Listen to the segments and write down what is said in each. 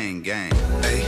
gang, gang. Hey,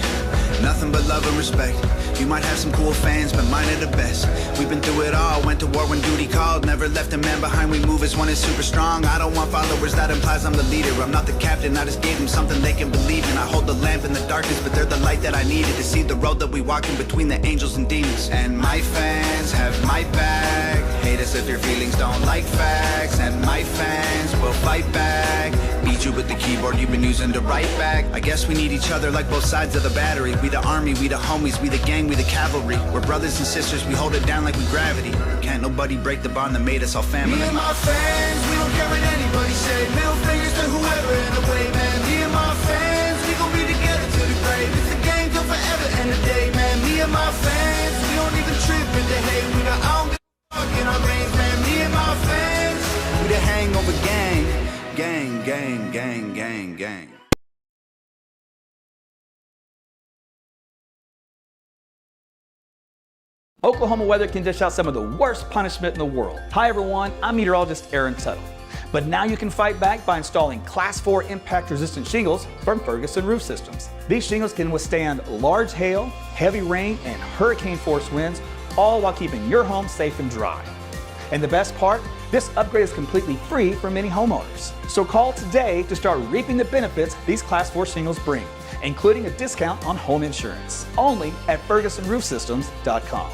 nothing but love and respect. You might have some cool fans, but mine are the best. We've been through it all, went to war when duty called. Never left a man behind, we move as one is super strong. I don't want followers, that implies I'm the leader. I'm not the captain, I just gave them something they can believe in. I hold the lamp in the darkness, but they're the light that I needed to see the road that we walk in between the angels and demons. And my fans have my back. Hate us if your feelings don't like facts. And my fans will fight back. Beat you with the keyboard you've been using to write back. I guess we need each other like both sides of the battery. We the army, we the homies, we the gang, we the cavalry. We're brothers and sisters, we hold it down like we gravity. Can't nobody break the bond that made us all family. Me and my fans, we don't care what anybody say. Middle fingers to whoever in the way, man. Me and my fans, we gon' be together to the grave. It's the gang till forever and a day, man. Me and my fans, we don't even trip in the hate. We the I don't give a fuck in our veins, man. Me and my fans, We the hangover gang. Gang, gang, gang, gang, gang. Oklahoma weather can dish out some of the worst punishment in the world. Hi everyone, I'm meteorologist Tuttle. But now you can fight back by installing Class 4 impact-resistant shingles from Ferguson Roof Systems. These shingles can withstand large hail, heavy rain, and hurricane-force winds, all while keeping your home safe and dry. And the best part? This upgrade is completely free for many homeowners. So call today to start reaping the benefits these Class 4 shingles bring, including a discount on home insurance. Only at FergusonRoofSystems.com.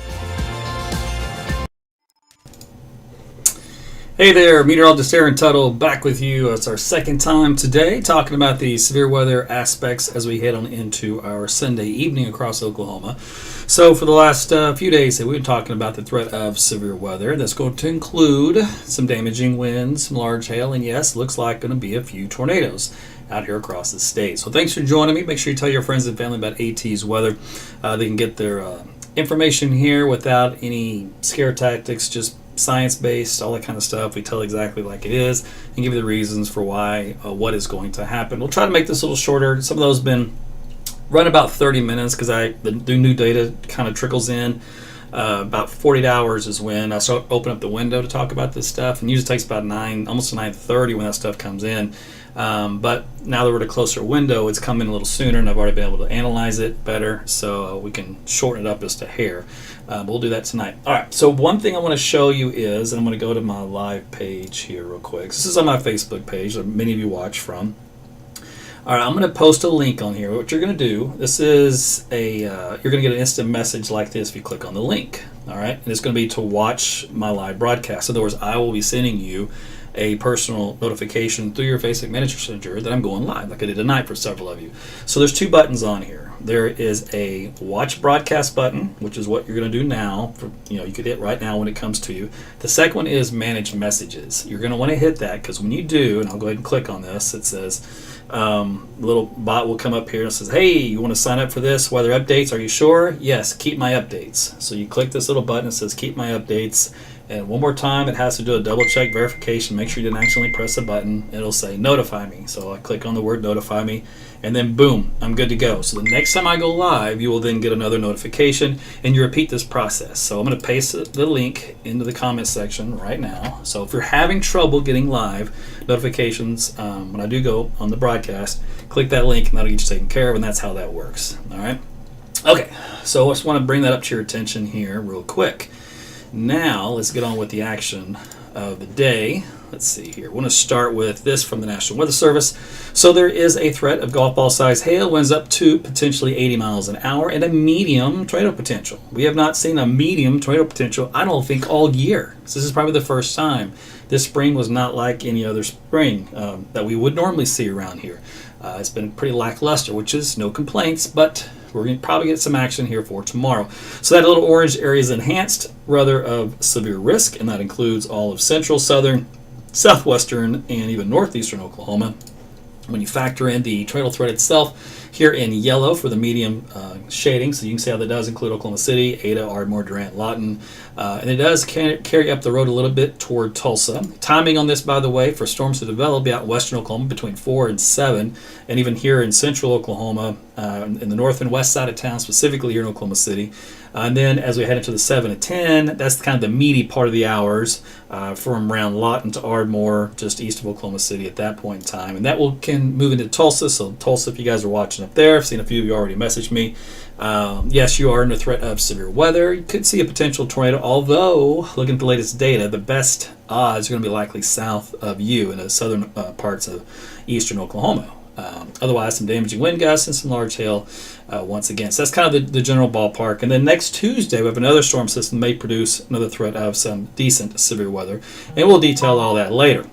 Hey there, meteorologist Tuttle back with you. It's our second time today talking about the severe weather aspects as we head on into our Sunday evening across Oklahoma. So for the last few days, we've been talking about the threat of severe weather. That's going to include some damaging winds, some large hail, and yes, looks like going to be a few tornadoes out here across the state. So thanks for joining me. Make sure you tell your friends and family about AT's weather. They can get their information here without any scare tactics, just science-based, all that kind of stuff. We tell exactly like it is and give you the reasons for why, what is going to happen. We'll try to make this a little shorter. Some of those have been run about 30 minutes because the new data kind of trickles in. About 48 hours is when I start open up the window to talk about this stuff, and usually takes about almost to 9:30 when that stuff comes in. But now that we're at a closer window, it's coming a little sooner, and I've already been able to analyze it better, so we can shorten it up just a hair. We'll do that tonight. All right, so one thing I want to show you is, and I'm going to go to my live page here real quick. This is on my Facebook page that many of you watch from. All right, I'm going to post a link on here. What you're going to do, this is you're going to get an instant message like this if you click on the link. All right, and it's going to be to watch my live broadcast. In other words, I will be sending you a personal notification through your Facebook Messenger that I'm going live, like I did tonight for several of you. So there's two buttons on here. There is a watch broadcast button, which is what you're going to do now. You could hit right now when it comes to you. The second one is manage messages. You're going to want to hit that because when you do, and I'll go ahead and click on this, it says little bot will come up here and it says, hey, you want to sign up for this? Weather updates, are you sure? Yes, keep my updates. So you click this little button that says keep my updates. And one more time, it has to do a double check verification. Make sure you didn't accidentally press a button. It'll say notify me. So I click on the word notify me, and then boom, I'm good to go. So the next time I go live, you will then get another notification, and you repeat this process. So I'm going to paste the link into the comment section right now. So if you're having trouble getting live notifications when I do go on the broadcast, click that link, and that'll get you taken care of, and that's how that works. All right? Okay, so I just want to bring that up to your attention here real quick. Now, let's get on with the action of the day. Let's see here. I want to start with this from the National Weather Service. So there is a threat of golf ball size hail, winds up to potentially 80 miles an hour, and a medium tornado potential. We have not seen a medium tornado potential, I don't think, all year. So this is probably the first time. This spring was not like any other spring that we would normally see around here. It's been pretty lackluster, which is no complaints, but we're going to probably get some action here for tomorrow. So that little orange area is enhanced, rather, of severe risk, and that includes all of central, southern, southwestern, and even northeastern Oklahoma. When you factor in the tornado threat itself, here in yellow for the medium shading, so you can see how that does include Oklahoma City, Ada, Ardmore, Durant, Lawton, and it does carry up the road a little bit toward Tulsa. Timing on this, by the way, for storms to develop out in western Oklahoma between 4 and 7, and even here in central Oklahoma in the north and west side of town, specifically here in Oklahoma City. And then as we head into the 7 to 10, that's kind of the meaty part of the hours from around Lawton to Ardmore, just east of Oklahoma City at that point in time. And that can move into Tulsa. So Tulsa, if you guys are watching up there, I've seen a few of you already message me. Yes, you are under threat of severe weather. You could see a potential tornado, although looking at the latest data, the best odds are going to be likely south of you in the southern parts of eastern Oklahoma. Otherwise, some damaging wind gusts and some large hail once again. So that's kind of the general ballpark. And then next Tuesday, we have another storm system may produce another threat of some decent severe weather. And we'll detail all that later.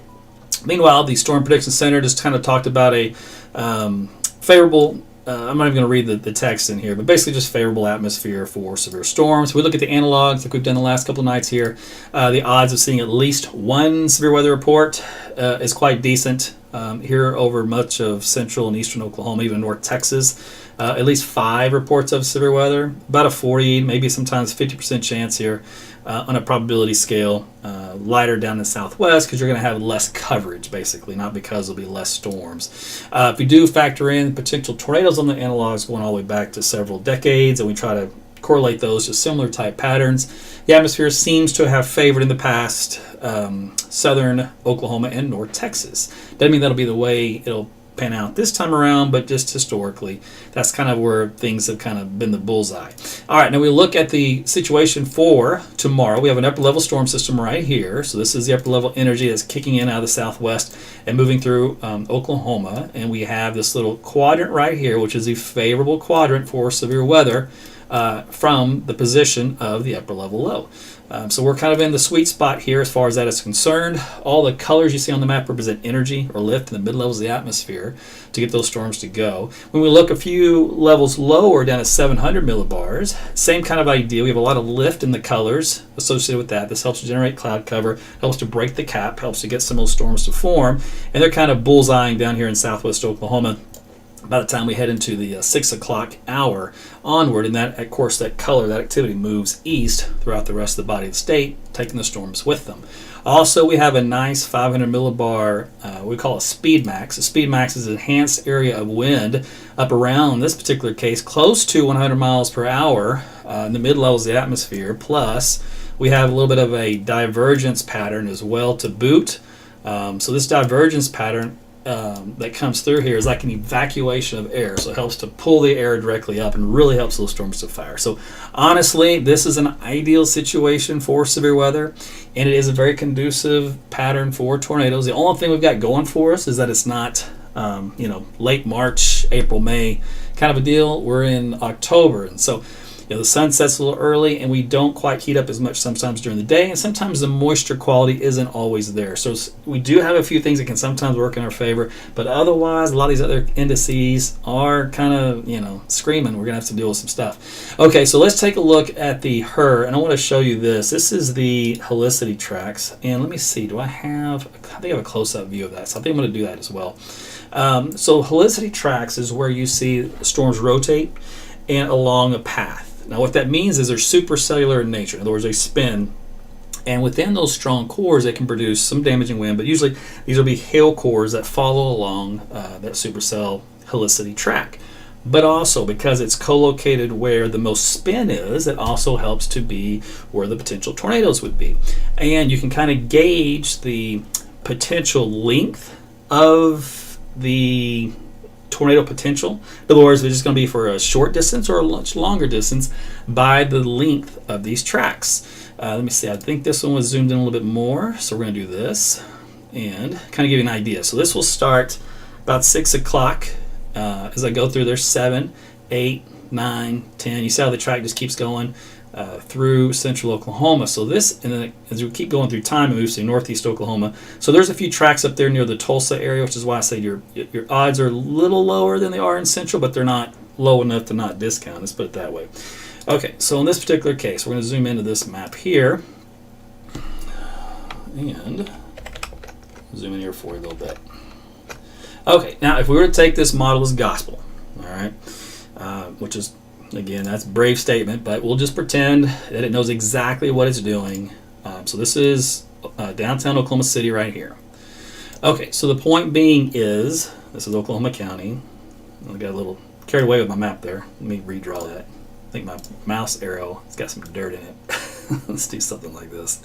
Meanwhile, the Storm Prediction Center just kind of talked about a favorable, I'm not even going to read the text in here, but basically just favorable atmosphere for severe storms. We look at the analogs like we've done the last couple of nights here. The odds of seeing at least one severe weather report is quite decent. Here over much of central and eastern Oklahoma, even North Texas, at least 5 reports of severe weather, about a 40, maybe sometimes 50% chance here on a probability scale, lighter down in the southwest because you're going to have less coverage, basically, not because there'll be less storms. If we do factor in potential tornadoes on the analogs going all the way back to several decades, and we try to correlate those to similar type patterns, the atmosphere seems to have favored in the past southern Oklahoma and North Texas. Doesn't mean that'll be the way it'll pan out this time around, but just historically, that's kind of where things have kind of been the bullseye. All right, now we look at the situation for tomorrow. We have an upper level storm system right here. So this is the upper level energy that's kicking in out of the southwest and moving through Oklahoma. And we have this little quadrant right here, which is the favorable quadrant for severe weather from the position of the upper level low. So we're kind of in the sweet spot here as far as that is concerned. All the colors you see on the map represent energy or lift in the mid levels of the atmosphere to get those storms to go. When we look a few levels lower down at 700 millibars, same kind of idea. We have a lot of lift in the colors associated with that. This helps to generate cloud cover, helps to break the cap, helps to get some of those storms to form. And they're kind of bullseyeing down here in southwest Oklahoma by the time we head into the 6 o'clock hour onward. And that, of course, that color, that activity moves east throughout the rest of the body of the state, taking the storms with them. Also, we have a nice 500 millibar, we call a speed max. A speed max is an enhanced area of wind up around, in this particular case, close to 100 miles per hour in the mid levels of the atmosphere. Plus, we have a little bit of a divergence pattern as well to boot. So this divergence pattern that comes through here is like an evacuation of air, so it helps to pull the air directly up and really helps those storms to fire. So honestly, this is an ideal situation for severe weather, and it is a very conducive pattern for tornadoes. The only thing we've got going for us is that it's not late March, April, May kind of a deal. We're in October, and so the sun sets a little early, and we don't quite heat up as much sometimes during the day, and sometimes the moisture quality isn't always there. So we do have a few things that can sometimes work in our favor, but otherwise, a lot of these other indices are kind of, screaming. We're going to have to deal with some stuff. Okay, so let's take a look at the HER, and I want to show you this. This is the Helicity tracks, and let me see. I think I have a close-up view of that, so I think I'm going to do that as well. So Helicity tracks is where you see storms rotate and along a path. Now what that means is they're supercellular in nature. In other words, they spin. And within those strong cores, they can produce some damaging wind, but usually these will be hail cores that follow along that supercell Helicity track. But also, because it's co-located where the most spin is, it also helps to be where the potential tornadoes would be. And you can kind of gauge the potential length of the tornado potential. In other words, if it's just going to be for a short distance or a much longer distance by the length of these tracks. Let me see. I think this one was zoomed in a little bit more. So we're going to do this and kind of give you an idea. So this will start about 6 o'clock as I go through. There's 7, 8, 9, 10. You see how the track just keeps going through central Oklahoma. So this, and then as we keep going through time, it moves to northeast Oklahoma. So there's a few tracks up there near the Tulsa area, which is why I say your odds are a little lower than they are in central, but they're not low enough to not discount. Let's put it that way. Okay, so in this particular case, we're going to zoom into this map here and zoom in here for you a little bit. Okay, now if we were to take this model as gospel, all right, which is, again, that's a brave statement, but we'll just pretend that it knows exactly what it's doing. So this is downtown Oklahoma City right here. Okay, so the point being is, this is Oklahoma County. I've got a little carried away with my map there. Let me redraw that. I think my mouse arrow has got some dirt in it. Let's do something like this.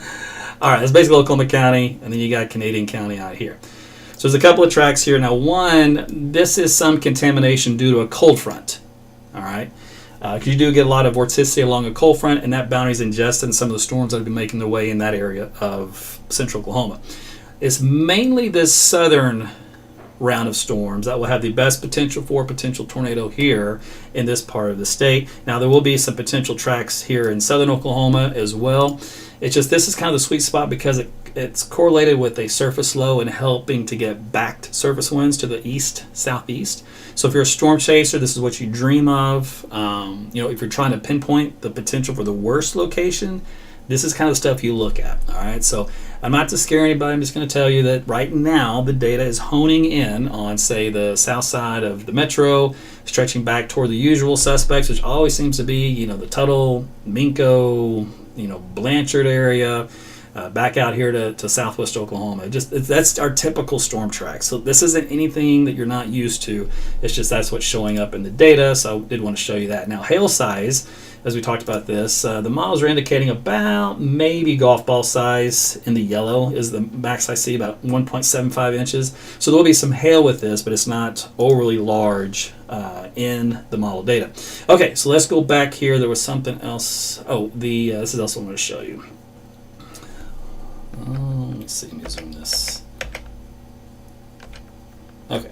All right, that's basically Oklahoma County, and then you got Canadian County out here. So there's a couple of tracks here. Now, one, this is some contamination due to a cold front. All right, because you do get a lot of vorticity along a cold front, and that boundary is ingested in some of the storms that have been making their way in that area of central Oklahoma. It's mainly this southern round of storms that will have the best potential for a potential tornado here in this part of the state. Now, there will be some potential tracks here in southern Oklahoma as well. It's just this is kind of the sweet spot because it's correlated with a surface low and helping to get backed surface winds to the east, southeast. So if you're a storm chaser, this is what you dream of. If you're trying to pinpoint the potential for the worst location, this is kind of stuff you look at. All right, so I'm not to scare anybody. I'm just going to tell you that right now the data is honing in on, say, the south side of the metro, stretching back toward the usual suspects, which always seems to be, the Tuttle, Minko, Blanchard area, back out here to southwest Oklahoma. That's our typical storm track. So this isn't anything that you're not used to. It's just that's what's showing up in the data. So I did want to show you that. Now, hail size, as we talked about this, the models are indicating about maybe golf ball size in the yellow is the max I see, about 1.75 inches. So there will be some hail with this, but it's not overly large in the model data. Okay, so let's go back here. There was something else. Oh, this is also what I'm going to show you. Let me see. Let me zoom this. Okay,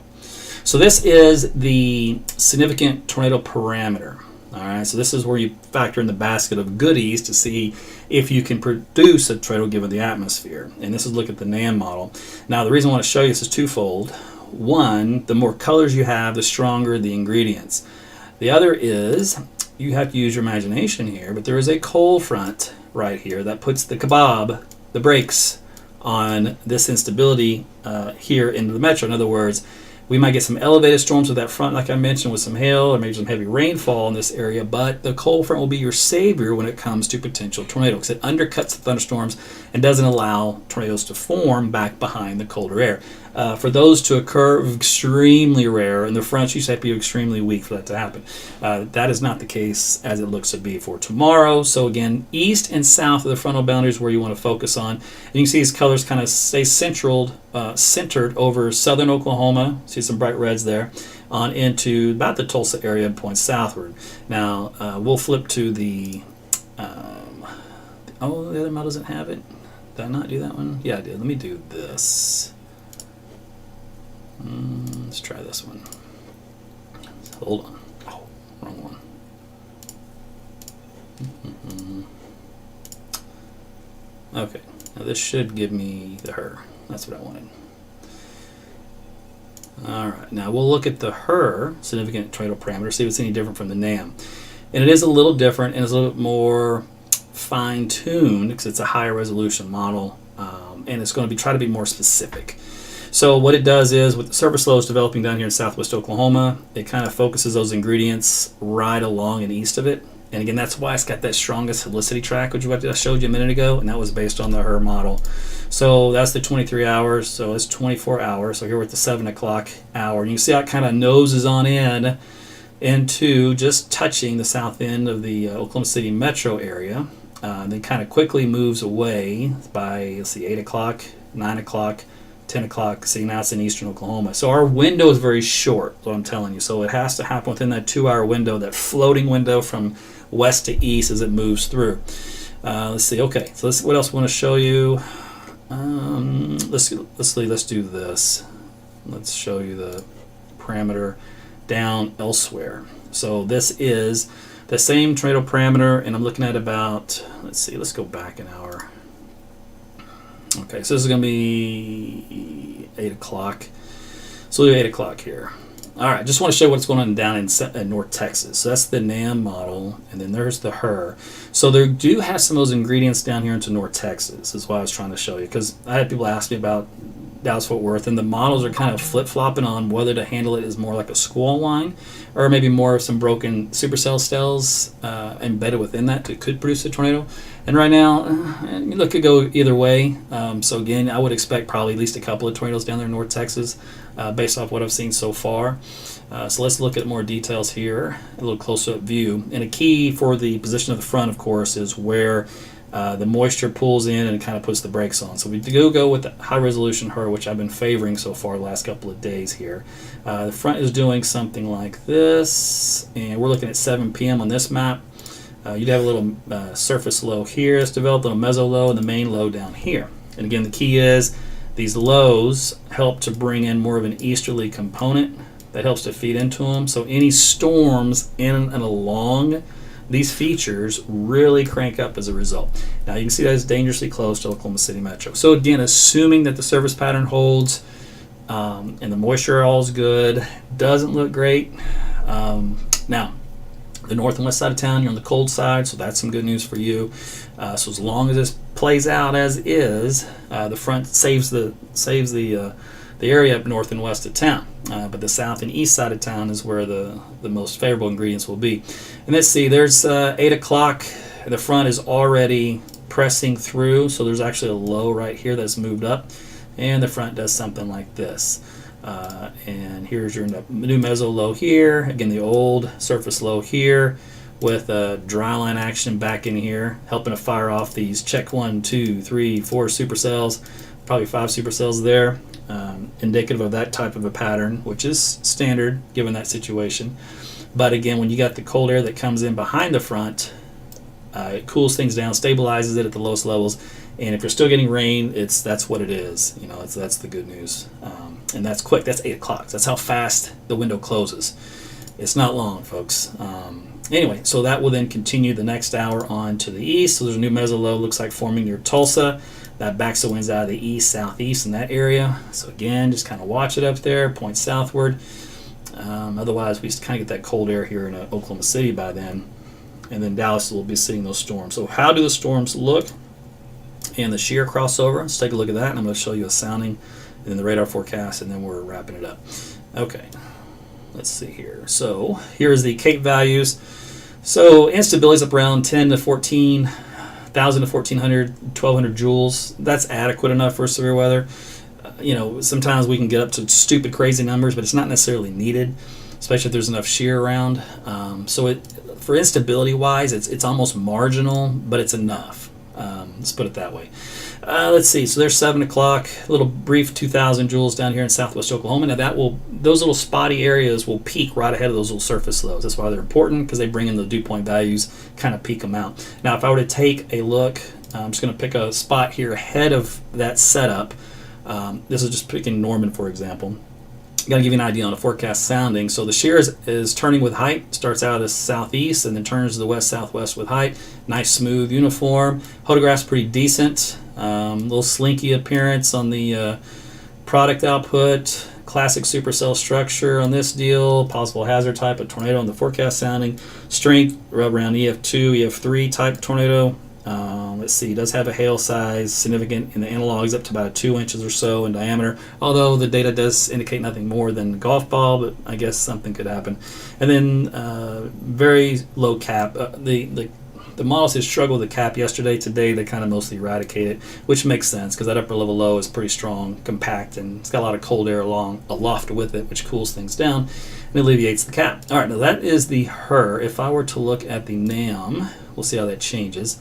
so this is the significant tornado parameter. All right, so this is where you factor in the basket of goodies to see if you can produce a tornado given the atmosphere. And this is look at the NAM model. Now, the reason I want to show you this is twofold. One, the more colors you have, the stronger the ingredients. The other is you have to use your imagination here, but there is a cold front right here that puts the kebab, the brakes on this instability here into the metro. In other words, we might get some elevated storms with that front, like I mentioned, with some hail or maybe some heavy rainfall in this area, but the cold front will be your savior when it comes to potential tornadoes because it undercuts the thunderstorms and doesn't allow tornadoes to form back behind the colder air. For those to occur, extremely rare, and the fronts usually have to be extremely weak for that to happen. That is not the case as it looks to be for tomorrow. So again, east and south of the frontal boundaries where you want to focus on. And you can see these colors kind of stay centered over southern Oklahoma. See some bright reds there on into about the Tulsa area and points southward. Now we'll flip to the the other model doesn't have it. Did I not do that one? Yeah, I did. Let me do this. Let's try this one. Hold on. Oh, wrong one. Okay. Now this should give me the HER. That's what I wanted. All right. Now we'll look at the HER, significant tornado parameter, see if it's any different from the NAM. And it is a little different and it's a little bit more fine-tuned because it's a higher resolution model, and it's going to try to be more specific. So what it does is, with the surface lows developing down here in southwest Oklahoma, it kind of focuses those ingredients right along and east of it. And again, that's why it's got that strongest Helicity track, which I showed you a minute ago, and that was based on the HER model. So that's the 23 hours, so it's 24 hours. So here we're at the 7 o'clock hour. And you can see how it kind of noses on in into just touching the south end of the Oklahoma City metro area. Then kind of quickly moves away by, let's see, 8 o'clock, 9 o'clock, 10 o'clock. See, now it's in eastern Oklahoma. So our window is very short, is what I'm telling you. So it has to happen within that 2-hour window, that floating window from west to east as it moves through. Let's see. Okay, so what else I want to show you? Let's do this. Let's show you the parameter down elsewhere. So this is the same tornado parameter, and I'm looking at about, let's see, let's go back an hour. Okay, so this is going to be 8 o'clock. So we'll do 8 o'clock here. All right, just want to show you what's going on down in North Texas. So that's the NAM model, and then there's the HER. So they do have some of those ingredients down here into North Texas, is what I was trying to show you, because I had people ask me about Dallas-Fort Worth, and the models are kind of flip-flopping on whether to handle it as more like a squall line or maybe more of some broken supercell cells embedded within that could produce a tornado. And right now, it could go either way. So again, I would expect probably at least a couple of tornadoes down there in North Texas based off what I've seen so far. So let's look at more details here, a little closer up view. And a key for the position of the front, of course, is where the moisture pulls in and kind of puts the brakes on. So we do go with the high resolution HRRR, which I've been favoring so far the last couple of days here. The front is doing something like this, and we're looking at 7 p.m. on this map. You'd have a little surface low here that's developed, a little meso low, and the main low down here. And again, the key is these lows help to bring in more of an easterly component that helps to feed into them. So any storms in and along these features really crank up as a result. Now you can see that it's dangerously close to Oklahoma City Metro. So again, assuming that the surface pattern holds and the moisture all is good, doesn't look great. Now, the north and west side of town, you're on the cold side, so that's some good news for you. So as long as this plays out as is, the front saves the area up north and west of town. But the south and east side of town is where the most favorable ingredients will be. And let's see, there's 8 o'clock. The front is already pressing through, so there's actually a low right here that's moved up. And the front does something like this. And here's your new meso low here. Again, the old surface low here with a dry line action back in here, helping to fire off these check 1, 2, 3, 4 supercells, probably 5 supercells there. Indicative of that type of a pattern, which is standard given that situation. But again, when you got the cold air that comes in behind the front, it cools things down, stabilizes it at the lowest levels, and if you're still getting rain, that's what it is. You know, that's the good news. And that's quick. That's 8 o'clock. That's how fast the window closes. It's not long, folks. Anyway, so that will then continue the next hour on to the east. So there's a new meso low, looks like forming near Tulsa. That backs the winds out of the east, southeast in that area. So again, just kind of watch it up there, point southward. Otherwise, we kind of get that cold air here in Oklahoma City by then. And then Dallas will be seeing those storms. So how do the storms look? And the shear crossover, let's take a look at that. And I'm going to show you a sounding and then the radar forecast, and then we're wrapping it up. Okay, let's see here. So here's the Cape values. So instability is up around 10 to 14,000 to 1,400, 1,200 joules. That's adequate enough for severe weather. Sometimes we can get up to stupid, crazy numbers, but it's not necessarily needed, especially if there's enough shear around. For instability-wise, it's almost marginal, but it's enough. Let's put it that way. Let's see. So there's 7 o'clock. A little brief 2,000 joules down here in southwest Oklahoma. Now those little spotty areas will peak right ahead of those little surface lows. That's why they're important, because they bring in the dew point values, kind of peak them out. Now, if I were to take a look, I'm just going to pick a spot here ahead of that setup. This is just picking Norman, for example. Got to give you an idea on a forecast sounding. So the shear is turning with height. Starts out as southeast and then turns to the west-southwest with height. Nice, smooth, uniform. Photograph's pretty decent. Little slinky appearance on the product output. Classic supercell structure on this deal. Possible hazard type of tornado on the forecast sounding. Strength around EF2, EF3 type tornado. Let's see, it does have a hail size significant in the analogs up to about 2 inches or so in diameter, although the data does indicate nothing more than a golf ball, but I guess something could happen. And then very low cap. The models had struggled with the cap yesterday. Today they kind of mostly eradicate it, which makes sense because that upper level low is pretty strong, compact, and it's got a lot of cold air aloft with it, which cools things down and alleviates the cap. All right, now that is the HRRR. If I were to look at the NAM, we'll see how that changes.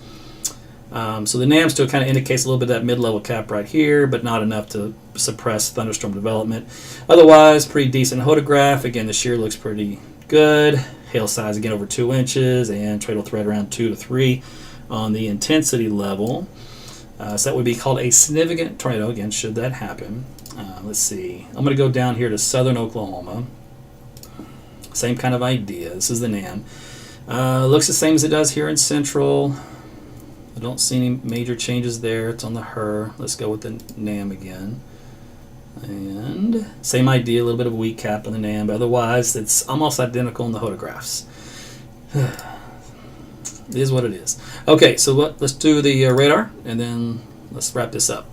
So the NAM still kind of indicates a little bit of that mid-level cap right here, but not enough to suppress thunderstorm development. Otherwise, pretty decent photograph. Again, the shear looks pretty good. Hail size, again, over 2 inches, and tornado threat around 2 to 3 on the intensity level. So that would be called a significant tornado, again, should that happen. Let's see. I'm going to go down here to southern Oklahoma. Same kind of idea. This is the NAM. Looks the same as it does here in central. I don't see any major changes there. It's on the HRRR. Let's go with the NAM again. And same idea, a little bit of a weak cap on the NAM, but otherwise it's almost identical in the photographs. It is what it is. Okay, so let's do the radar, and then let's wrap this up.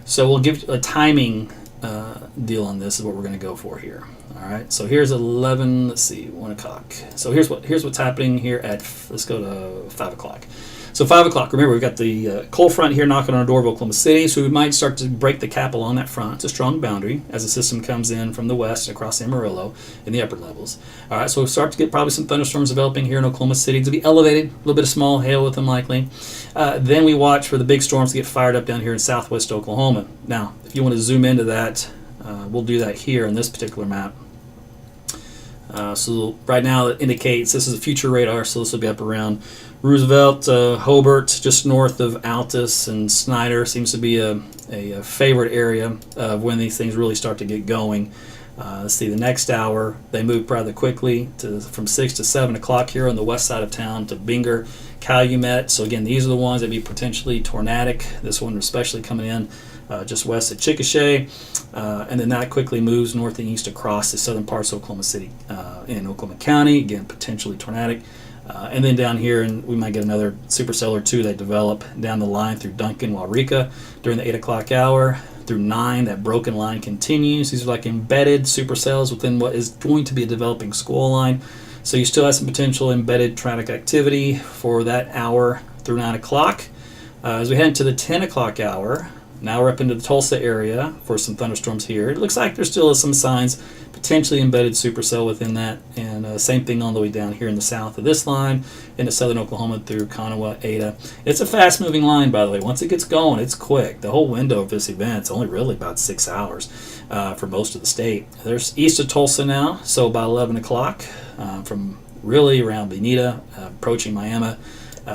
So we'll give a timing deal on this is what we're going to go for here. All right, so here's 11. Let's see, 1 o'clock. So here's what's happening here at. Let's go to 5 o'clock. So 5 o'clock. Remember, we've got the cold front here knocking on our door of Oklahoma City, so we might start to break the cap along that front. It's a strong boundary as the system comes in from the west across Amarillo in the upper levels. All right, so we'll start to get probably some thunderstorms developing here in Oklahoma City. To be elevated, a little bit of small hail with them likely. Then we watch for the big storms to get fired up down here in southwest Oklahoma. Now, if you want to zoom into that, we'll do that here in this particular map. So right now it indicates this is a future radar, so this will be up around Roosevelt, Hobart, just north of Altus, and Snyder seems to be a favorite area of when these things really start to get going. Let's see, the next hour they move rather quickly from 6 to 7 o'clock here on the west side of town to Binger, Calumet. So again, these are the ones that be potentially tornadic. This one especially coming in just west of Chickasha, and then that quickly moves north and east across the southern parts of Oklahoma City in Oklahoma County, again potentially tornadic. And then down here, and we might get another supercell or two that develop down the line through Duncan, Waurika during the 8 o'clock hour. Through 9, that broken line continues. These are like embedded supercells within what is going to be a developing squall line. So you still have some potential embedded tornadic activity for that hour through 9 o'clock. As we head into the 10 o'clock hour, now we're up into the Tulsa area for some thunderstorms here. It looks like there still is some signs, potentially embedded supercell within that, and same thing all the way down here in the south of this line into southern Oklahoma through Kanawha, Ada. It's a fast-moving line, by the way. Once it gets going, it's quick. The whole window of this event is only really about 6 hours for most of the state. There's east of Tulsa now, so about 11 o'clock from really around Bonita, approaching Miami,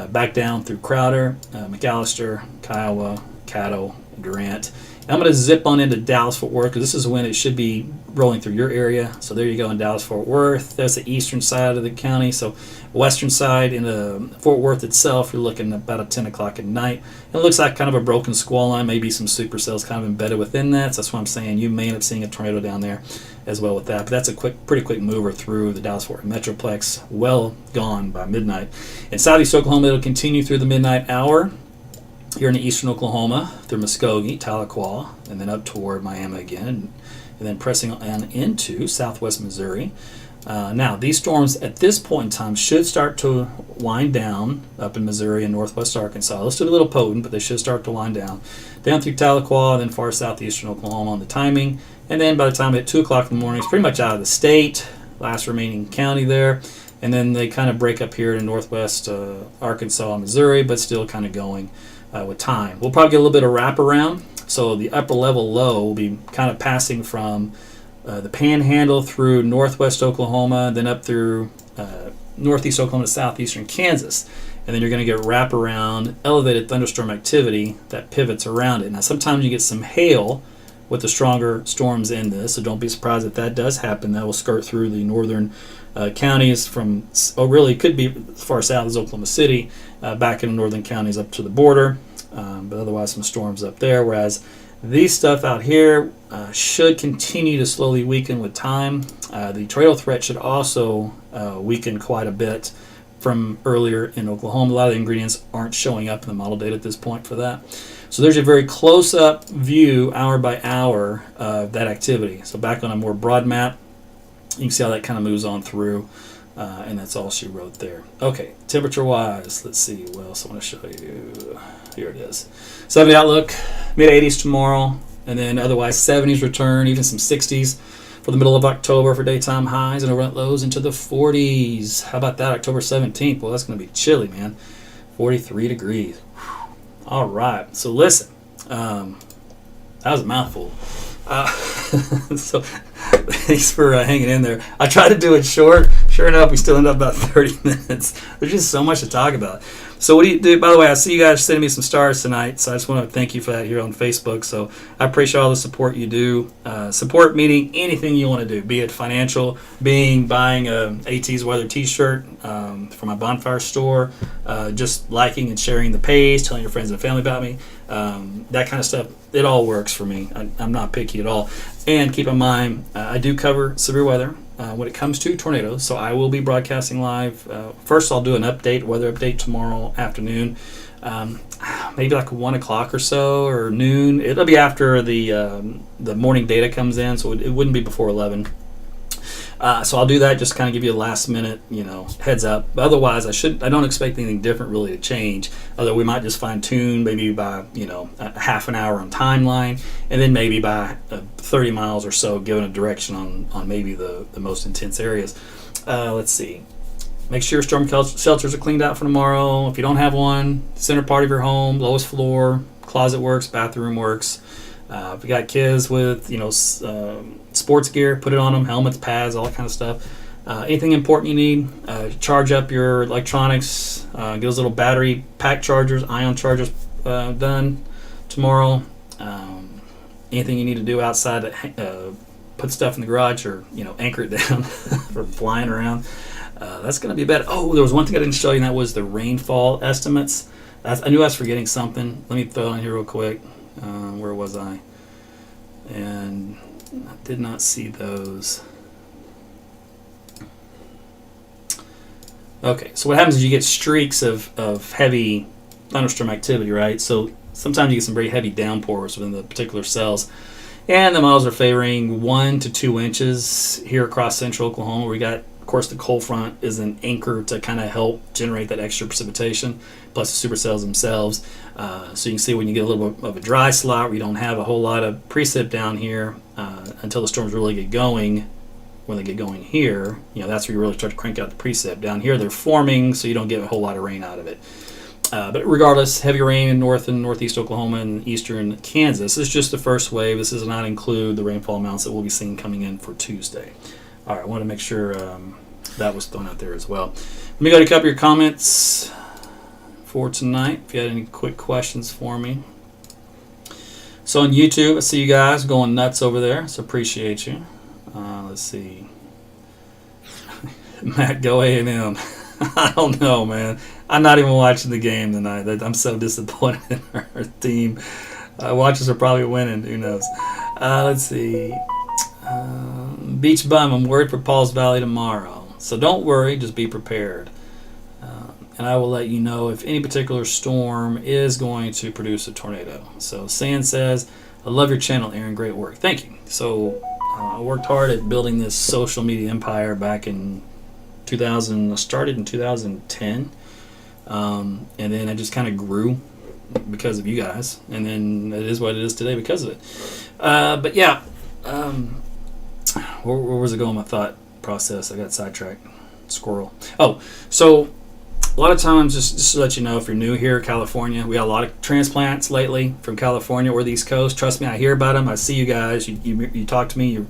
back down through Crowder, McAllister, Kiowa, Caddo, Durant. And I'm going to zip on into Dallas-Fort Worth because this is when it should be rolling through your area. So there you go in Dallas-Fort Worth. That's the eastern side of the county. So western side in Fort Worth itself, you're looking about at 10 o'clock at night. And it looks like kind of a broken squall line, maybe some supercells kind of embedded within that. So that's why I'm saying you may end up seeing a tornado down there as well with that. But that's a pretty quick mover through the Dallas-Fort Worth Metroplex, well gone by midnight. In southeast Oklahoma, it'll continue through the midnight hour. Here in the eastern Oklahoma, through Muskogee, Tahlequah, and then up toward Miami again, and then pressing on into southwest Missouri. Now, these storms at this point in time should start to wind down up in Missouri and northwest Arkansas. They'll still be a little potent, but they should start to wind down. Down through Tahlequah, then far southeastern Oklahoma on the timing. And then by the time at 2 o'clock in the morning, it's pretty much out of the state, last remaining county there. And then they kind of break up here in northwest Arkansas, Missouri, but still kind of going with time. We'll probably get a little bit of wraparound. So the upper level low will be kind of passing from the Panhandle through northwest Oklahoma, then up through northeast Oklahoma to southeastern Kansas. And then you're going to get wraparound elevated thunderstorm activity that pivots around it. Now sometimes you get some hail with the stronger storms in this, so don't be surprised if that does happen. That will skirt through the northern counties from, really could be as far south as Oklahoma City, back in the northern counties up to the border, but otherwise some storms up there, whereas these stuff out here should continue to slowly weaken with time. The tornado threat should also weaken quite a bit from earlier in Oklahoma. A lot of the ingredients aren't showing up in the model data at this point for that. So there's a very close-up view, hour by hour, of that activity. So back on a more broad map, you can see how that kind of moves on through, and that's all she wrote there. Okay, temperature-wise, let's see what else I want to show you. Here it is. 70 outlook, mid-80s tomorrow, and then otherwise 70s return, even some 60s for the middle of October for daytime highs, and overnight lows into the 40s. How about that, October 17th? Well, that's going to be chilly, man. 43 degrees. All right, so listen, that was a mouthful. So thanks for hanging in there. I tried to do it short. Sure enough, we still end up about 30 minutes. There's just so much to talk about. So what do you do? By the way, I see you guys sending me some stars tonight, so I just want to thank you for that here on Facebook. So I appreciate all the support you do. Support meaning anything you want to do, be it financial, buying a AT's Weather t-shirt from my bonfire store, just liking and sharing the page, telling your friends and family about me, that kind of stuff. It all works for me. I'm not picky at all. And keep in mind, I do cover severe weather when it comes to tornadoes. So I will be broadcasting live. First, I'll do an weather update tomorrow afternoon, maybe like 1 o'clock or so, or noon. It'll be after the morning data comes in, so it wouldn't be before 11. So I'll do that, just kind of give you a last minute, heads up. But otherwise, I don't expect anything different really to change. Although we might just fine tune maybe by a half an hour on timeline, and then maybe by 30 miles or so, giving a direction on maybe the most intense areas. Let's see. Make sure your storm shelters are cleaned out for tomorrow. If you don't have one, center part of your home, lowest floor, closet works, bathroom works. If you got kids with sports gear, put it on them, helmets, pads, all that kind of stuff. Anything important you need, charge up your electronics, get those little battery pack chargers, ion chargers done tomorrow. Anything you need to do outside, put stuff in the garage or anchor it down for flying around. That's going to be better. Oh, there was one thing I didn't show you, and that was the rainfall estimates. I knew I was forgetting something. Let me throw it on here real quick. Where was I? And I did not see those. Okay, so what happens is you get streaks of heavy thunderstorm activity, right? So sometimes you get some very heavy downpours within the particular cells. And the models are favoring 1 to 2 inches here across central Oklahoma, where we got, of course, the cold front is an anchor to kind of help generate that extra precipitation, plus the supercells themselves. So you can see when you get a little bit of a dry slot where you don't have a whole lot of precip down here until the storms really get going. When they get going here, that's where you really start to crank out the precip. Down here they're forming, so you don't get a whole lot of rain out of it. But regardless, heavy rain in north and northeast Oklahoma and eastern Kansas. This is just the first wave. This does not include the rainfall amounts that we'll be seeing coming in for Tuesday. All right, I want to make sure that was thrown out there as well. Let me go to a couple of your comments for tonight. If you had any quick questions for me. So on YouTube, I see you guys going nuts over there, so appreciate you. Let's see. Matt, go A&M. I don't know, man. I'm not even watching the game tonight. I'm so disappointed in our team. Watchers are probably winning. Who knows? Let's see. Beach Bum, I'm worried for Pauls Valley tomorrow. So don't worry, just be prepared. And I will let you know if any particular storm is going to produce a tornado. So Sand says, I love your channel, Aaron. Great work. Thank you. So I worked hard at building this social media empire back in 2000. I started in 2010. And then I just kind of grew because of you guys. And then it is what it is today because of it. But yeah. Where was it going? My thought process. I got sidetracked. Squirrel. Oh, so a lot of times, just to let you know, if you're new here, California, we got a lot of transplants lately from California or the East Coast. Trust me, I hear about them. I see you guys. You talk to me.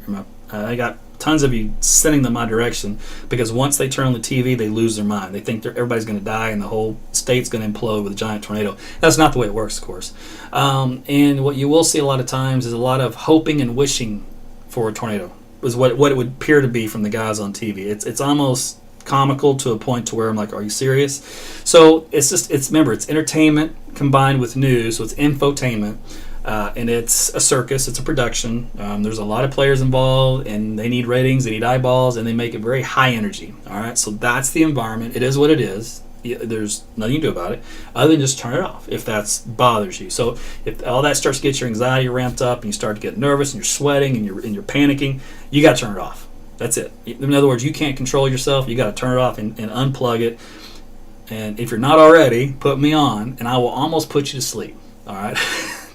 I got tons of you sending them my direction because once they turn on the TV, they lose their mind. They think everybody's going to die and the whole state's going to implode with a giant tornado. That's not the way it works, of course. And what you will see a lot of times is a lot of hoping and wishing for a tornado. Was what it would appear to be from the guys on TV. It's almost comical to a point to where I'm like, are you serious? So remember, it's entertainment combined with news, so it's infotainment, and it's a circus, it's a production. There's a lot of players involved, and they need ratings, they need eyeballs, and they make it very high energy. All right, so that's the environment. It is what it is. There's nothing you can do about it other than just turn it off if that bothers you. So if all that starts to get your anxiety ramped up and you start to get nervous and you're sweating and you're panicking, you got to turn it off. That's it. In other words, you can't control yourself. You got to turn it off and unplug it. And if you're not already, put me on and I will almost put you to sleep. All right.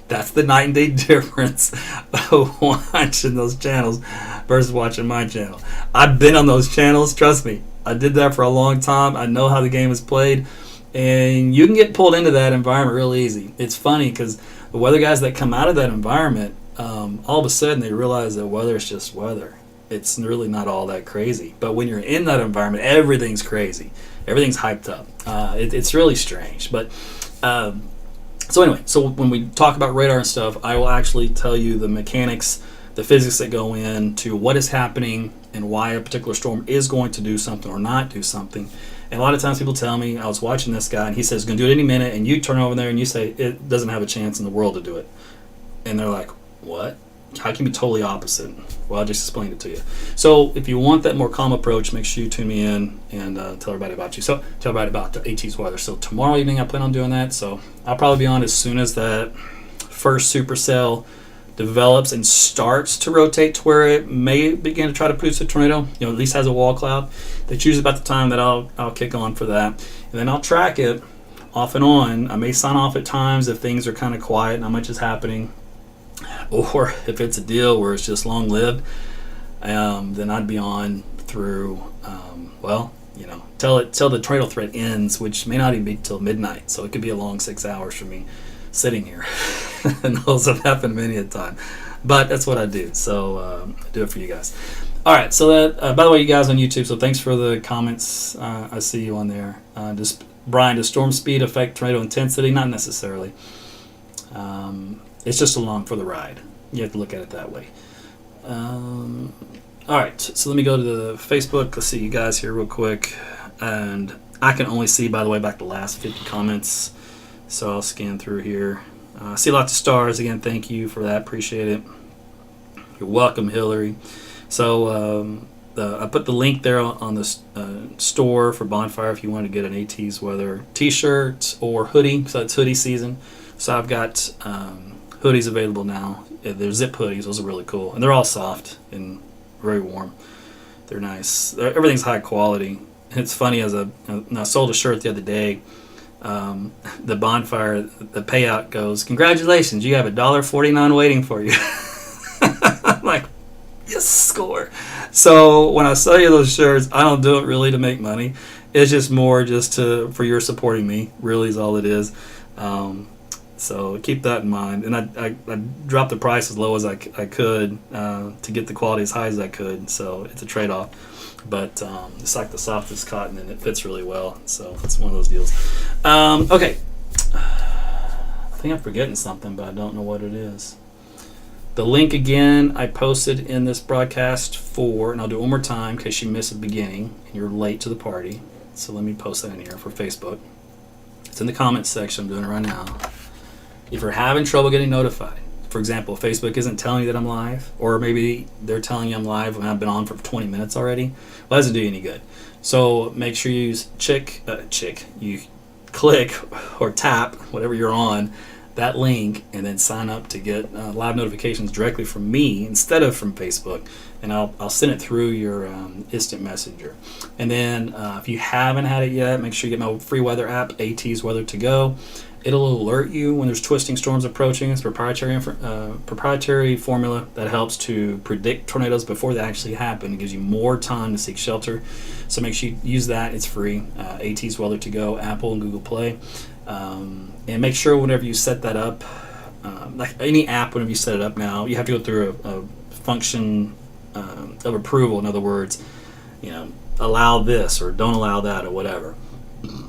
That's the night and day difference of watching those channels versus watching my channel. I've been on those channels. Trust me. I did that for a long time. I know how the game is played. And you can get pulled into that environment real easy. It's funny because the weather guys that come out of that environment, all of a sudden they realize that weather is just weather. It's really not all that crazy. But when you're in that environment, everything's crazy. Everything's hyped up. It's really strange. But so anyway, so when we talk about radar and stuff, I will actually tell you the mechanics, the physics that go into what is happening and why a particular storm is going to do something or not do something. And a lot of times people tell me, I was watching this guy and he says, he's going to do it any minute, and you turn over there and you say, it doesn't have a chance in the world to do it. And they're like, what? how can you be totally opposite? Well, I just explained it to you. So if you want that more calm approach, make sure you tune me in and tell everybody about you. So tell everybody about the AT's weather. So tomorrow evening I plan on doing that. So I'll probably be on as soon as that first supercell develops and starts to rotate to where it may begin to try to produce a tornado. At least has a wall cloud. That's usually about the time that I'll kick on for that, and then I'll track it off and on. I may sign off at times if things are kind of quiet, not much is happening, or if it's a deal where it's just long lived, then I'd be on through till the tornado threat ends, which may not even be till midnight. So it could be a long 6 hours for me sitting here. And those have happened many a time, but that's what I do. So I do it for you guys. All right, so that by the way, you guys on YouTube, so thanks for the comments. I see you on there. Brian, does storm speed affect tornado intensity? Not necessarily. It's just along for the ride. You have to look at it that way. All right, so let me go to the Facebook. Let's see you guys here real quick. And I can only see, by the way, back the last 50 comments. So I'll scan through here. I see lots of stars. Again, thank you for that. Appreciate it. You're welcome, Hillary. So I put the link there on the store for Bonfire if you want to get an AT's weather t-shirt or hoodie. So it's hoodie season. So I've got hoodies available now. They're zip hoodies. Those are really cool. And they're all soft and very warm. They're nice. Everything's high quality. And it's funny, I sold a shirt the other day. The Bonfire, the payout goes, congratulations, you have $1.49 waiting for you. I'm like, yes, score. So when I sell you those shirts, I don't do it really to make money. It's just more for your supporting me, really is all it is. So keep that in mind. And I dropped the price as low as I could to get the quality as high as I could. So it's a trade-off. But it's like the softest cotton, and it fits really well. So it's one of those deals. Okay. I think I'm forgetting something, but I don't know what it is. The link again I posted in this broadcast and I'll do it one more time in case you missed the beginning and you're late to the party. So let me post that in here for Facebook. It's in the comments section. I'm doing it right now. If you're having trouble getting notified, for example, Facebook isn't telling you that I'm live, or maybe they're telling you I'm live when I've been on for 20 minutes already, well, that doesn't do you any good. So make sure you you click or tap, whatever you're on, that link, and then sign up to get live notifications directly from me instead of from Facebook, and I'll send it through your instant messenger. And then if you haven't had it yet, make sure you get my free weather app, AT's Weather to Go. It'll alert you when there's twisting storms approaching. It's proprietary formula that helps to predict tornadoes before they actually happen. It gives you more time to seek shelter. So make sure you use that. It's free. AT's Weather to Go, Apple and Google Play. And make sure whenever you set that up, like any app, whenever you set it up now, you have to go through a function of approval. In other words, allow this or don't allow that or whatever.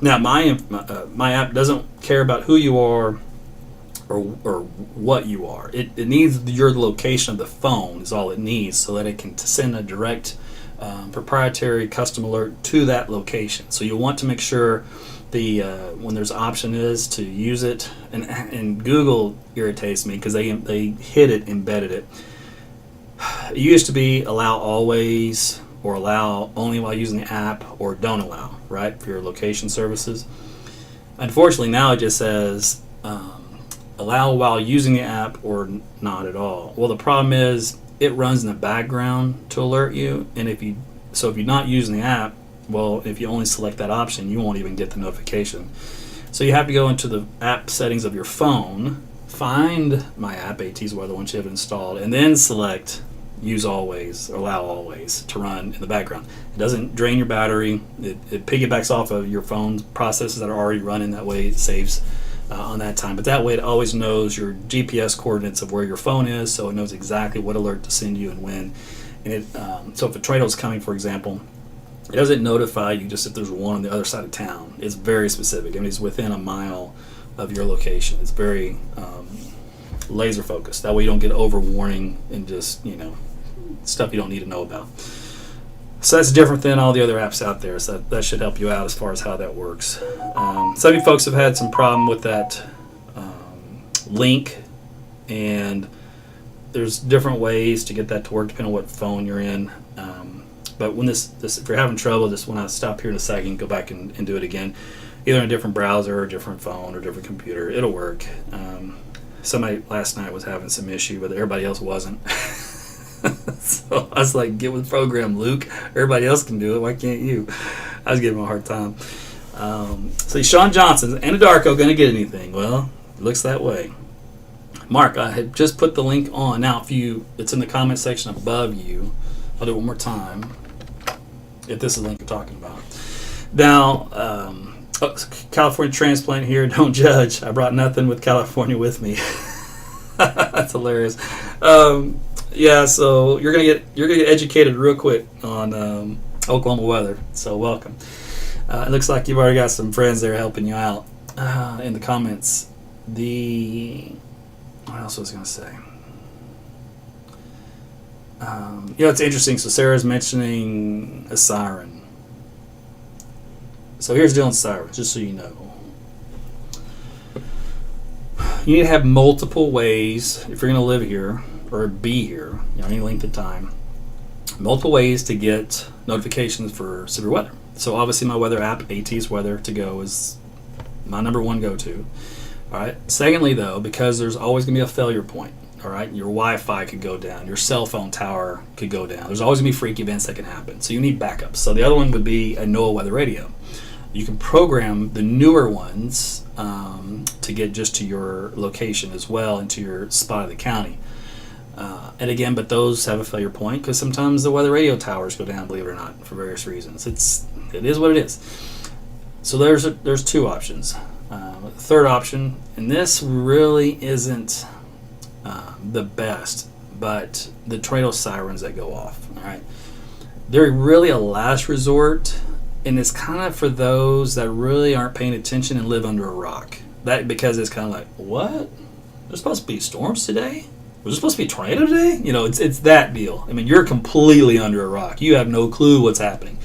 Now, my app doesn't care about who you are or what you are. It needs your location of the phone is all it needs, so that it can send a direct proprietary custom alert to that location. So you'll want to make sure when there's option is to use it, and Google irritates me because they hid it, embedded it. It used to be allow always, or allow only while using the app, or don't allow, right, for your location services. Unfortunately, now it just says allow while using the app or not at all. Well, the problem is it runs in the background to alert you, and if you're not using the app, well, if you only select that option, you won't even get the notification. So you have to go into the app settings of your phone, find my app, AT's Weather, once you have it installed, and then select use always, or allow always to run in the background. It doesn't drain your battery. It piggybacks off of your phone's processes that are already running. That way it saves on that time. But that way it always knows your GPS coordinates of where your phone is, so it knows exactly what alert to send you and when. And so if a tornado is coming, for example, it doesn't notify you just if there's one on the other side of town. It's very specific. I mean, it's within a mile of your location. It's very laser focused. That way you don't get over warning and just, stuff you don't need to know about. So that's different than all the other apps out there. So that should help you out as far as how that works. Some of you folks have had some problem with that link, and there's different ways to get that to work depending on what phone you're in. But when this if you're having trouble, just when I stop here in a second, go back and do it again, either on a different browser or a different phone or different computer. It'll work. Somebody last night was having some issue, but everybody else wasn't. So I was like, get with the program, Luke. Everybody else can do it. Why can't you? I was giving him a hard time. So Sean Johnson, Anadarko going to get anything? Well, it looks that way. Mark, I had just put the link on. Now, it's in the comment section above you. I'll do it one more time. If this is the link you're talking about. Now, California transplant here. Don't judge. I brought nothing with California with me. That's hilarious. Yeah, so you're gonna get educated real quick on Oklahoma weather. So welcome. It looks like you've already got some friends there helping you out in the comments. What else was I gonna say? It's interesting. So Sarah's mentioning a siren. So here's Dylan's siren, just so you know. You need to have multiple ways if you're going to live here or be here, any length of time. Multiple ways to get notifications for severe weather. So obviously my weather app, AT's Weather to Go, is my number one go-to. All right. Secondly, though, because there's always going to be a failure point. All right, your Wi-Fi could go down, your cell phone tower could go down. There's always going to be freak events that can happen. So you need backups. So the other one would be a NOAA weather radio. You can program the newer ones to get just to your location as well and to your spot of the county. And again, but those have a failure point because sometimes the weather radio towers go down, believe it or not, for various reasons. It is what it is. So there's two options. Third option, and this really isn't the best, but the tornado sirens that go off. All right, they're really a last resort, and it's kind of for those that really aren't paying attention and live under a rock. That because it's kind of like, what? There's supposed to be storms today? Was there supposed to be a tornado today? It's that deal. I mean, you're completely under a rock. You have no clue what's happening.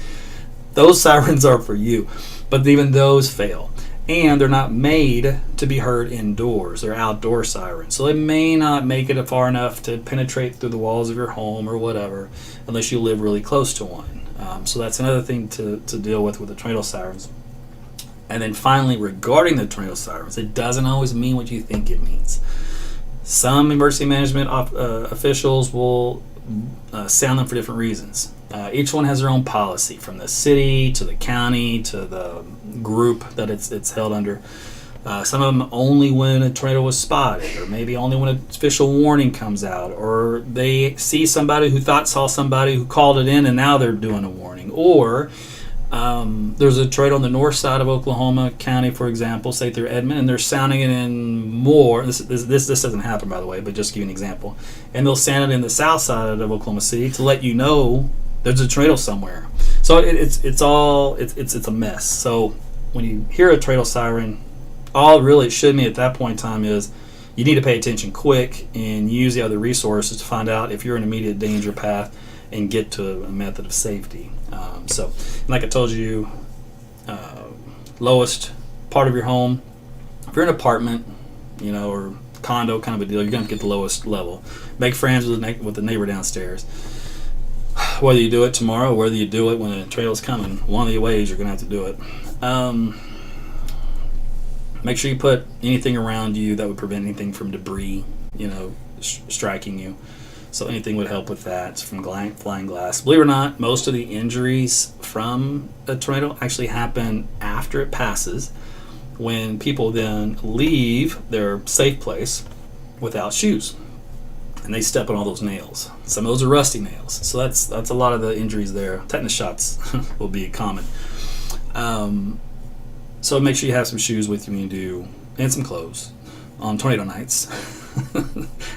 Those sirens are for you, but even those fail. And they're not made to be heard indoors. They're outdoor sirens. So they may not make it far enough to penetrate through the walls of your home or whatever, unless you live really close to one. So that's another thing to deal with the tornado sirens. And then finally, regarding the tornado sirens, it doesn't always mean what you think it means. Some emergency management officials will sound them for different reasons. Each one has their own policy, from the city to the county to the group that it's held under. Some of them only when a tornado was spotted, or maybe only when an official warning comes out, or they see somebody who saw somebody who called it in and now they're doing a warning. Or there's a tornado on the north side of Oklahoma County, for example, say through Edmond, and they're sounding it in more. This doesn't happen, by the way, but just to give you an example. And they'll sound it in the south side of Oklahoma City to let you know there's a tornado somewhere. So it's a mess. So when you hear a tornado siren, all really it should mean at that point in time is you need to pay attention quick and use the other resources to find out if you're in immediate danger path and get to a method of safety. So like I told you, lowest part of your home, if you're in an apartment, or condo kind of a deal, you're going to get the lowest level. Make friends with the neighbor downstairs. Whether you do it tomorrow or whether you do it when a tornado's coming, one of the ways you're going to have to do it. Make sure you put anything around you that would prevent anything from debris, striking you. So anything would help with that, from flying glass. Believe it or not, most of the injuries from a tornado actually happen after it passes, when people then leave their safe place without shoes. And they step on all those nails. Some of those are rusty nails. So that's a lot of the injuries there. Tetanus shots will be common. So make sure you have some shoes with you when you do, and some clothes on tornado nights.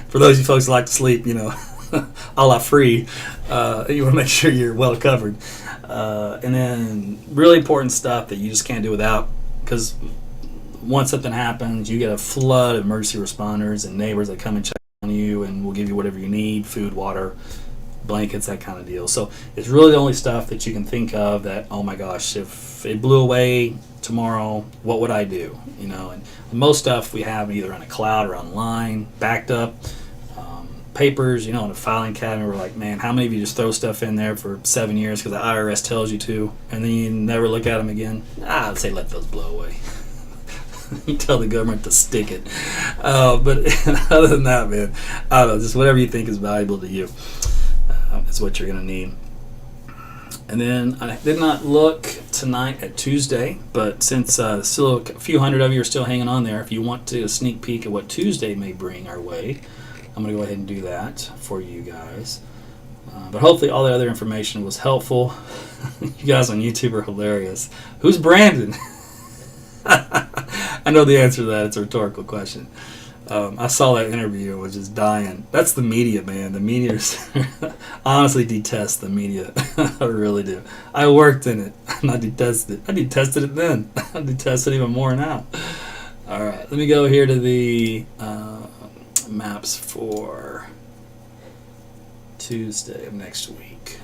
For those of you folks that like to sleep, a la free, you want to make sure you're well covered. And then really important stuff that you just can't do without, because once something happens, you get a flood of emergency responders and neighbors that come and check on you and will give you whatever you need, food, water, blankets, that kind of deal. So it's really the only stuff that you can think of that, oh my gosh, if it blew away tomorrow, what would I do? And most stuff we have either on a cloud or online, backed up. papers, in a filing cabinet. We're like, man, how many of you just throw stuff in there for 7 years because the IRS tells you to, and then you never look at them again? I'd say let those blow away. You tell the government to stick it. But other than that, man, I don't know, just whatever you think is valuable to you is what you're going to need. And then I did not look tonight at Tuesday, but since still a few hundred of you are still hanging on there, if you want to sneak peek at what Tuesday may bring our way, I'm going to go ahead and do that for you guys. But hopefully all the other information was helpful. You guys on YouTube are hilarious. Who's Brandon? I know the answer to that. It's a rhetorical question. I saw that interview and was just dying. That's the media, man. The media honestly detest the media. I really do. I worked in it, and I detested it. I detested it then. I detest it even more now. All right, let me go here to the maps for Tuesday of next week.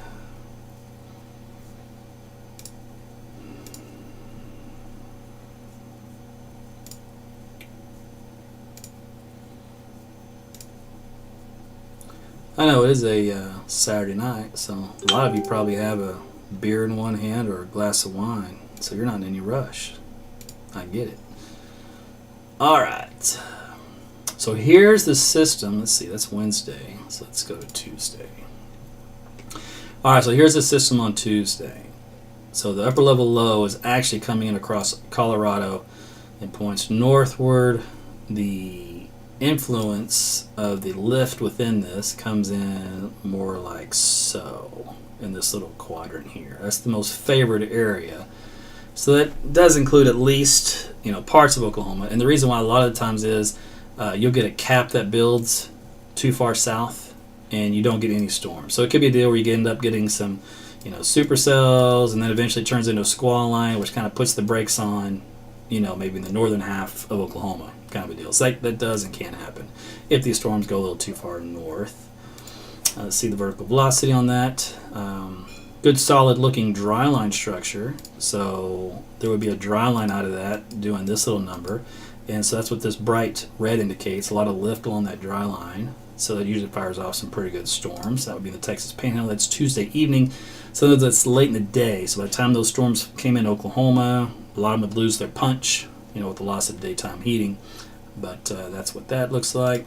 I know it is a Saturday night, so a lot of you probably have a beer in one hand or a glass of wine, so you're not in any rush. I get it. All right. So here's the system. Let's see, that's Wednesday, so let's go to Tuesday. All right, so here's the system on Tuesday. So the upper level low is actually coming in across Colorado and points northward. The influence of the lift within this comes in more like so in this little quadrant here. That's the most favored area. So that does include at least parts of Oklahoma. And the reason why a lot of the times is you'll get a cap that builds too far south and you don't get any storms. So it could be a deal where you end up getting some supercells, and then eventually turns into a squall line, which kind of puts the brakes on maybe in the northern half of Oklahoma, kind of a deal. So that does and can happen if these storms go a little too far north. Let's see the vertical velocity on that. Good solid looking dry line structure. So there would be a dry line out of that doing this little number. And so that's what this bright red indicates, a lot of lift along that dry line. So that usually fires off some pretty good storms. That would be the Texas Panhandle. That's Tuesday evening. So that's late in the day. So by the time those storms came in Oklahoma, a lot of them would lose their punch, with the loss of daytime heating. But that's what that looks like.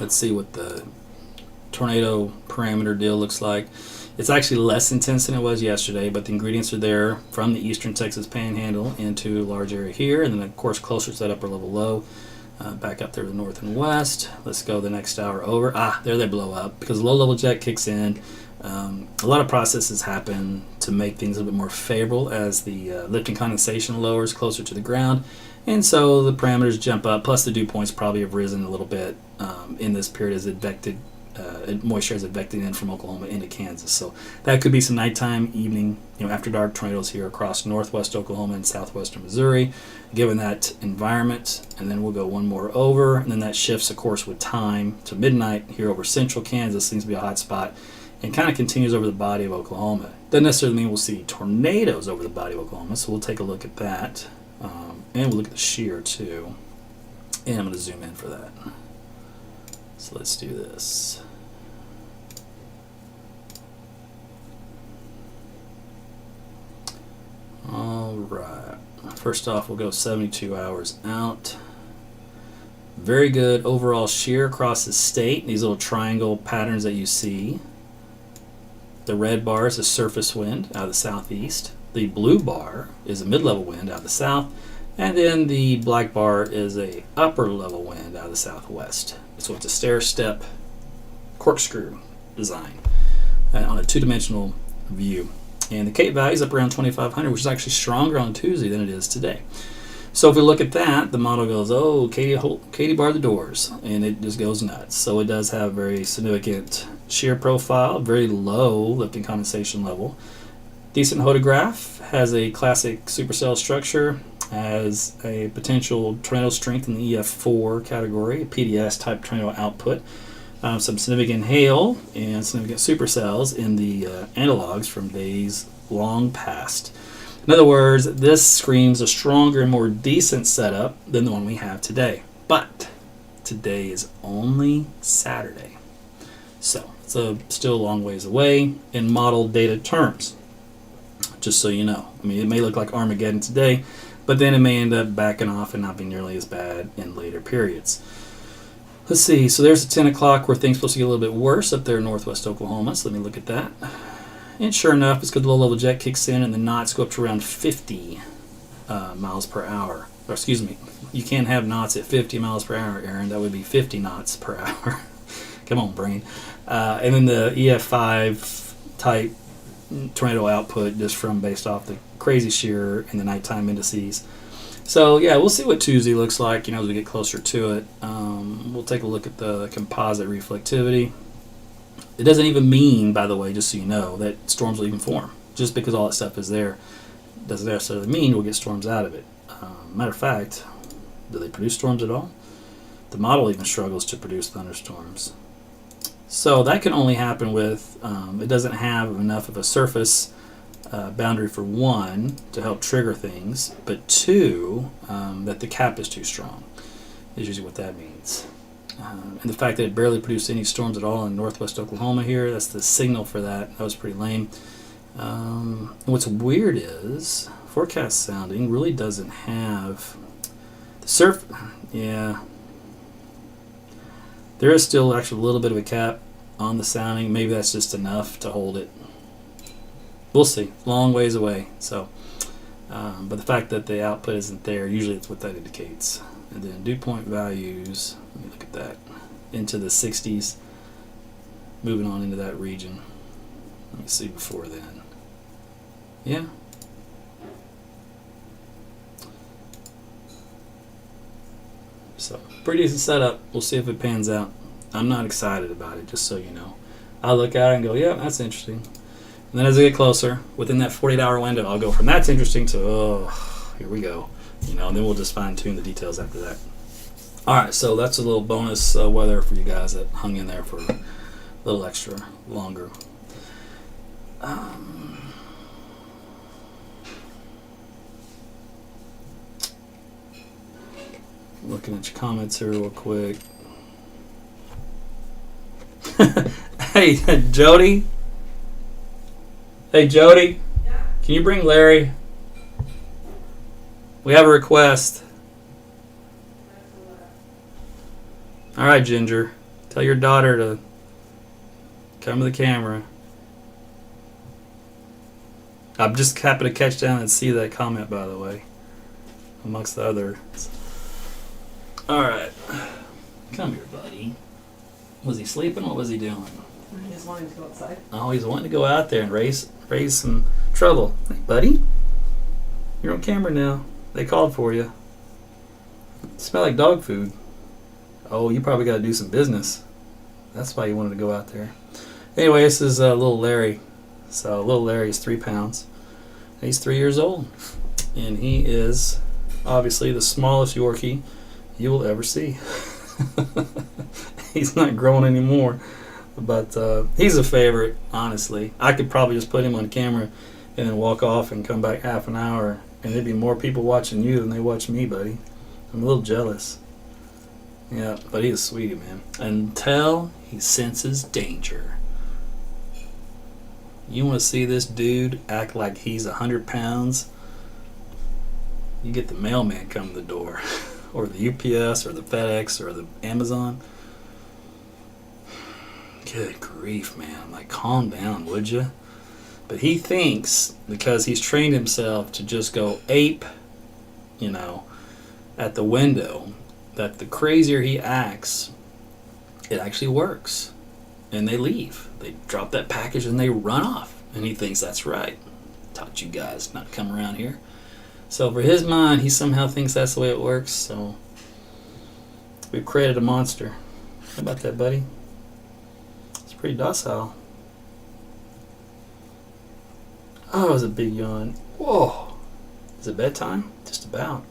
Let's see what the tornado parameter deal looks like. It's actually less intense than it was yesterday, but the ingredients are there from the eastern Texas Panhandle into a large area here, and then of course closer to that upper level low. Back up there to the north and west. Let's go the next hour over. There they blow up because low level jet kicks in. A lot of processes happen to make things a little bit more favorable as the lifting condensation lowers closer to the ground, and so the parameters jump up. Plus the dew points probably have risen a little bit in this period as moisture is advected in from Oklahoma into Kansas. So that could be some nighttime, evening, after dark tornadoes here across northwest Oklahoma and southwestern Missouri, given that environment. And then we'll go one more over, and then that shifts, of course, with time to midnight here over central Kansas. Seems to be a hot spot, and kind of continues over the body of Oklahoma. Doesn't necessarily mean we'll see tornadoes over the body of Oklahoma, so we'll take a look at that. And we'll look at the shear too. And I'm going to zoom in for that. So let's do this. All right. First off, we'll go 72 hours out. Very good overall shear across the state. These little triangle patterns that you see. The red bar is a surface wind out of the southeast. The blue bar is a mid-level wind out of the south. And then the black bar is a upper level wind out of the southwest. So it's a stair-step corkscrew design on a two-dimensional view. And the Cape value is up around 2,500, which is actually stronger on Tuesday than it is today. So if we look at that, the model goes, oh, Katie bar the doors, and it just goes nuts. So it does have very significant shear profile, very low lifting condensation level. Decent hodograph, has a classic supercell structure, has a potential tornado strength in the EF4 category, a PDS type tornado output. Some significant hail and significant supercells in the analogs from days long past. In other words, this screams a stronger and more decent setup than the one we have today. But today is only Saturday. So it's still a long ways away in model data terms, just so you know. I mean, it may look like Armageddon today, but then it may end up backing off and not be nearly as bad in later periods. Let's see, so there's the 10 o'clock where things are supposed to get a little bit worse up there in northwest Oklahoma, so let me look at that. And sure enough, it's because the low-level jet kicks in and the knots go up to around 50 miles per hour. Or excuse me, you can't have knots at 50 miles per hour, Aaron. That would be 50 knots per hour. Come on, brain. And then the EF5 type tornado output just based off the crazy shear and the nighttime indices. So yeah, we'll see what Tuesday looks like, as we get closer to it. We'll take a look at the composite reflectivity. It doesn't even mean, by the way, just so you know, that storms will even form. Just because all that stuff is there doesn't necessarily mean we'll get storms out of it. Matter of fact, do they produce storms at all? The model even struggles to produce thunderstorms. So that can only happen with, it doesn't have enough of a surface boundary for one, to help trigger things, but two, that the cap is too strong, is usually what that means. And the fact that it barely produced any storms at all in northwest Oklahoma here, that's the signal for that. That was pretty lame. What's weird is forecast sounding really doesn't have the yeah, there is still actually a little bit of a cap on the sounding. Maybe that's just enough to hold it. We'll see. Long ways away. So, but the fact that the output isn't there, usually it's what that indicates. And then dew point values, let me look at that, into the 60s, moving on into that region. Let me see before then. Yeah. So, pretty decent setup. We'll see if it pans out. I'm not excited about it, just so you know. I'll look at it and go, yeah, that's interesting. And then as I get closer, within that 48-hour window, I'll go from that's interesting to, oh, here we go. And then we'll just fine-tune the details after that. All right, so that's a little bonus weather for you guys that hung in there for a little extra longer. Looking at your comments here real quick. Hey, Jody. Hey, Jody. Yeah. Can you bring Larry? We have a request. All right, Ginger. Tell your daughter to come to the camera. I just happened to catch down and see that comment, by the way, amongst the others. All right. Come here, buddy. Was he sleeping? What was he doing? He just wanted to go outside. Oh, he's wanting to go out there and raise some trouble. Hey, buddy. You're on camera now. They called for you. Smell like dog food. Oh, you probably got to do some business. That's why you wanted to go out there. Anyway, this is little Larry. So little Larry is 3 pounds. He's 3 years old. And he is obviously the smallest Yorkie you will ever see. He's not growing anymore. But he's a favorite, honestly. I could probably just put him on camera and then walk off and come back half an hour, and there'd be more people watching you than they watch me, buddy. I'm a little jealous. Yeah, but he's a sweetie, man. Until he senses danger. You want to see this dude act like he's 100 pounds? You get the mailman come to the door, or the UPS, or the FedEx, or the Amazon. Good grief, man. I'm like, calm down, would you? But he thinks, because he's trained himself to just go ape, at the window, that the crazier he acts, it actually works. And they leave. They drop that package and they run off. And he thinks that's right. Taught you guys not to come around here. So for his mind, he somehow thinks that's the way it works. So we've created a monster. How about that, buddy? It's pretty docile. Oh, it was a big yawn. Whoa. Is it bedtime? Just about.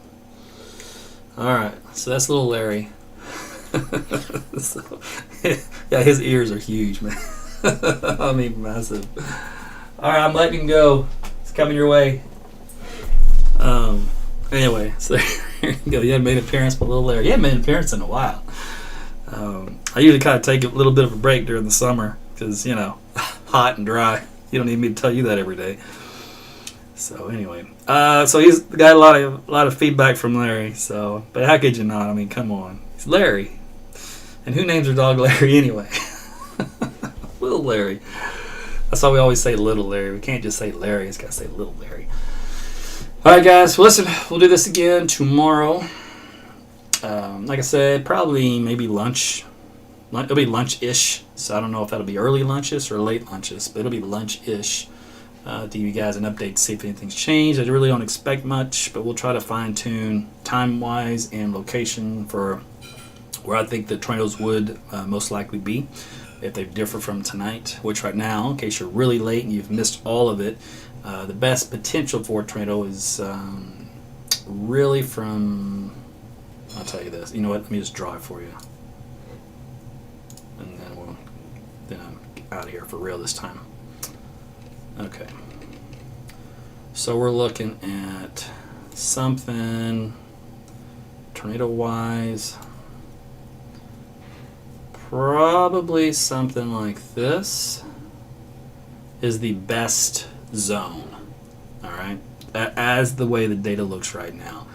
Alright, so that's little Larry. So, yeah, his ears are huge, man. I mean, massive. Alright, I'm letting him go. It's coming your way. Anyway, so there you go. You hadn't made an appearance with little Larry. You hadn't made an appearance in a while. I usually kind of take a little bit of a break during the summer because, hot and dry. You don't need me to tell you that every day. So anyway, so he's got a lot of feedback from Larry. So, but how could you not? I mean, come on, it's Larry, and who names their dog Larry anyway? Little Larry. That's why we always say Little Larry. We can't just say Larry. It's got to say Little Larry. All right, guys. Well, listen, we'll do this again tomorrow. Like I said, probably maybe lunch. It'll be lunch-ish. So I don't know if that'll be early lunches or late lunches, but it'll be lunch-ish. To give you guys an update to see if anything's changed. I really don't expect much, but we'll try to fine-tune time-wise and location for where I think the tornadoes would most likely be if they differ from tonight, which right now, in case you're really late and you've missed all of it, the best potential for a tornado is really from, I'll tell you this, you know what, let me just draw it for you. And then I'm out of here for real this time. Okay, so we're looking at something tornado-wise, probably something like this is the best zone, all right, as the way the data looks right now.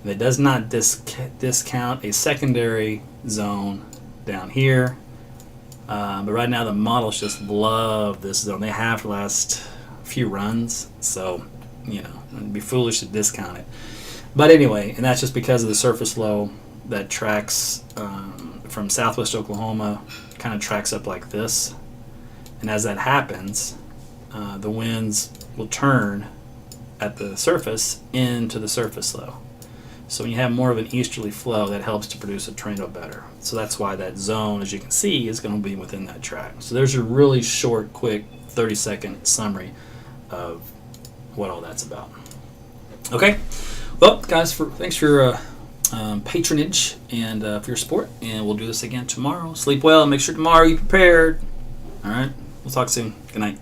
It does not discount a secondary zone down here. But right now the models just love this zone. They have for the last few runs, so it'd be foolish to discount it. But anyway, and that's just because of the surface low that tracks from southwest Oklahoma, kind of tracks up like this. And as that happens, the winds will turn at the surface into the surface low. So when you have more of an easterly flow, that helps to produce a tornado better. So that's why that zone, as you can see, is going to be within that track. So there's a really short, quick, 30-second summary of what all that's about. Okay. Well, guys, thanks for your patronage and for your support. And we'll do this again tomorrow. Sleep well and make sure tomorrow you're prepared. All right. We'll talk soon. Good night.